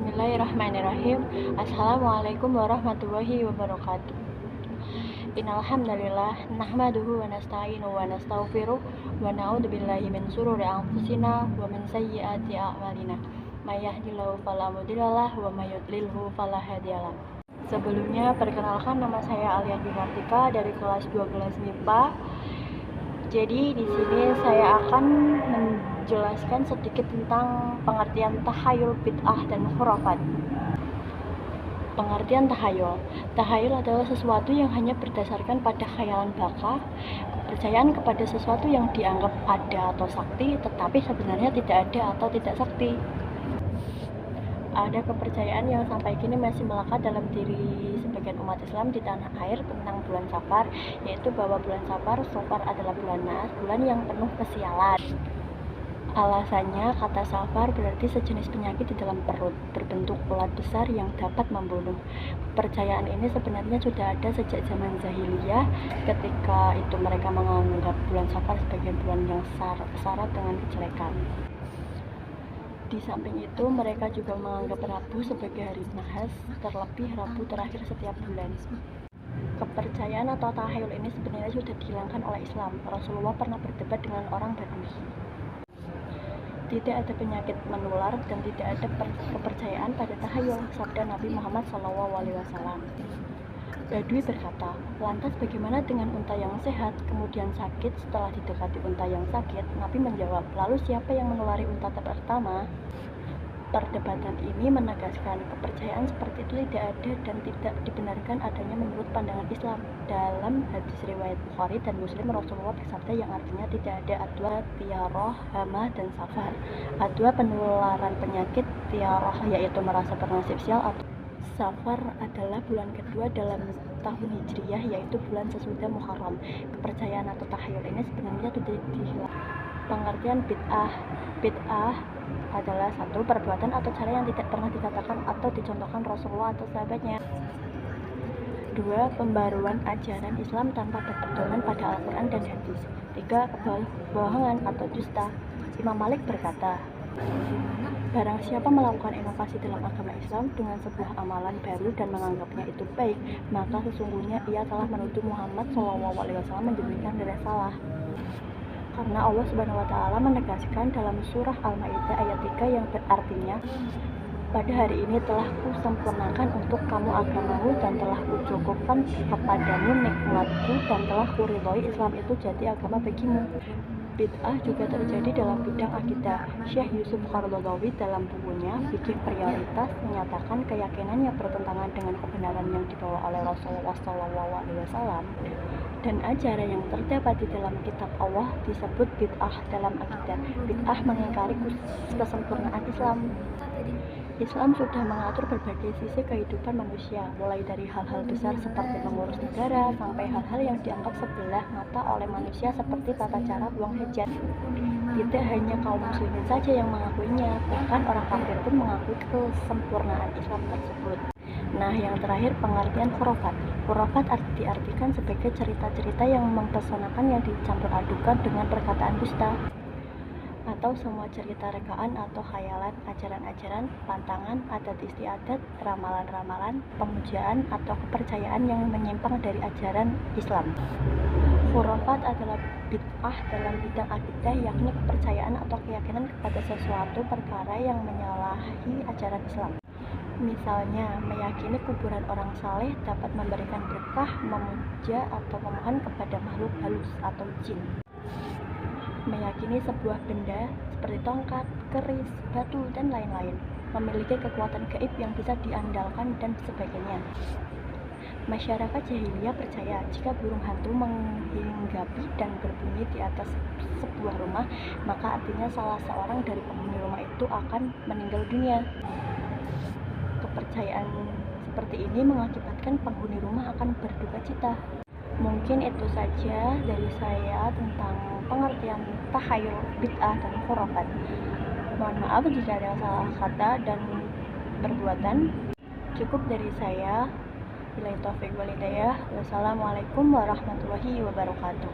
Bismillahirrahmanirrahim. Assalamualaikum warahmatullahi wabarakatuh. Innal hamdalillah nahmaduhu wa nasta'inuhu wa nastaghfiruh wa na'udzubillahi min shururi anfusina wa min sayyiati a'malina. May yahdihillahu fala mudhillalah wa may yudlilhu fala hadiyalah. Sebelumnya perkenalkan, nama saya Alia Dinartika dari kelas 12 MIPA. Jadi di sini saya akan menjelaskan sedikit tentang pengertian tahayul, bid'ah, dan khurafat. Pengertian tahayul. Tahayul adalah sesuatu yang hanya berdasarkan pada khayalan belaka, kepercayaan kepada sesuatu yang dianggap ada atau sakti, tetapi sebenarnya tidak ada atau tidak sakti. Ada kepercayaan yang sampai kini masih melekat dalam diri sebagian umat Islam di tanah air tentang bulan Safar, yaitu bahwa bulan Safar adalah bulan naas, bulan yang penuh kesialan. Alasannya, kata Safar berarti sejenis penyakit di dalam perut, berbentuk ulat besar yang dapat membunuh. Kepercayaan ini sebenarnya sudah ada sejak zaman jahiliyah, ketika itu mereka menganggap bulan Safar sebagai bulan yang syarat dengan kejelekan. Di samping itu, mereka juga menganggap Rabu sebagai hari nahas, terlebih Rabu terakhir setiap bulan. Kepercayaan atau tahayul ini sebenarnya sudah dihilangkan oleh Islam. Rasulullah pernah berdebat dengan orang Badui. Tidak ada penyakit menular dan tidak ada kepercayaan pada tahayul, sabda Nabi Muhammad SAW. Badui berkata, lantas bagaimana dengan unta yang sehat, kemudian sakit? Setelah didekati unta yang sakit, Nabi menjawab, lalu siapa yang menulari unta pertama? Perdebatan ini menegaskan kepercayaan seperti itu tidak ada dan tidak dibenarkan adanya menurut pandangan Islam. Dalam hadis riwayat Bukhari dan Muslim, Rasulullah bersabda yang artinya tidak ada adwa, tiaroh, hama, dan safar. Adwa penularan penyakit, tiaroh yaitu merasa bernasib sial, atau Safar adalah bulan kedua dalam tahun Hijriyah, yaitu bulan sesudah Muharram. Kepercayaan atau tahayul ini sebenarnya sudah dihilang. Pengertian bid'ah adalah satu perbuatan atau cara yang tidak pernah dikatakan atau dicontohkan Rasulullah atau sahabatnya. Dua, pembaruan ajaran Islam tanpa berpedoman pada Al-Quran dan hadis. Tiga, kebohongan atau dusta. Imam Malik berkata, barang siapa melakukan inovasi dalam agama Islam dengan sebuah amalan baru dan menganggapnya itu baik, maka sesungguhnya ia telah menuduh Muhammad SAW menjadikan dari salah. Karena Allah Subhanahu wa Ta'ala menegaskan dalam surah Al-Maidah ayat 3 yang berartinya, pada hari ini telah kusempurnakan untuk kamu agamamu dan telah kucukupkan kepadamu nikmatku dan telah kuridhoi Islam itu jadi agama bagimu. Bid'ah juga terjadi dalam bidang akidah. Syekh Yusuf Qaradawi dalam bukunya Fikih Prioritas menyatakan keyakinan yang bertentangan dengan kebenaran yang dibawa oleh Rasulullah SAW dan ajaran yang terdapat di dalam kitab Allah disebut bid'ah dalam akidah. Bid'ah mengingkari kesempurnaan Islam. Islam sudah mengatur berbagai sisi kehidupan manusia, mulai dari hal-hal besar seperti mengurus negara, sampai hal-hal yang dianggap sebelah mata oleh manusia seperti tata cara buang hajat. Tidak hanya kaum muslimin saja yang mengakuinya, bahkan orang kafir pun mengakui kesempurnaan Islam tersebut. Nah, yang terakhir, pengertian khurafat. Khurafat diartikan sebagai cerita-cerita yang mempesonakan yang dicampur adukan dengan perkataan dusta, atau semua cerita rekaan atau khayalan, ajaran-ajaran, pantangan, adat istiadat, ramalan-ramalan, pemujaan, atau kepercayaan yang menyimpang dari ajaran Islam. Khurafat adalah bid'ah dalam bidang akidah, yakni kepercayaan atau keyakinan kepada sesuatu perkara yang menyalahi ajaran Islam. Misalnya, meyakini kuburan orang saleh dapat memberikan berkah, memuja atau memohon kepada makhluk halus atau jin. Meyakini sebuah benda seperti tongkat, keris, batu, dan lain-lain memiliki kekuatan gaib yang bisa diandalkan dan sebagainya. Masyarakat jahiliyah percaya jika burung hantu menghinggapi dan berbunyi di atas sebuah rumah, maka artinya salah seorang dari penghuni rumah itu akan meninggal dunia. Kepercayaan seperti ini mengakibatkan penghuni rumah akan berduka cita. Mungkin itu saja dari saya tentang pengertian tahayul, bid'ah, dan khurafat. Mohon maaf jika ada salah kata dan perbuatan. Cukup dari saya. Billahi taufiq wal hidayah. Wassalamualaikum warahmatullahi wabarakatuh.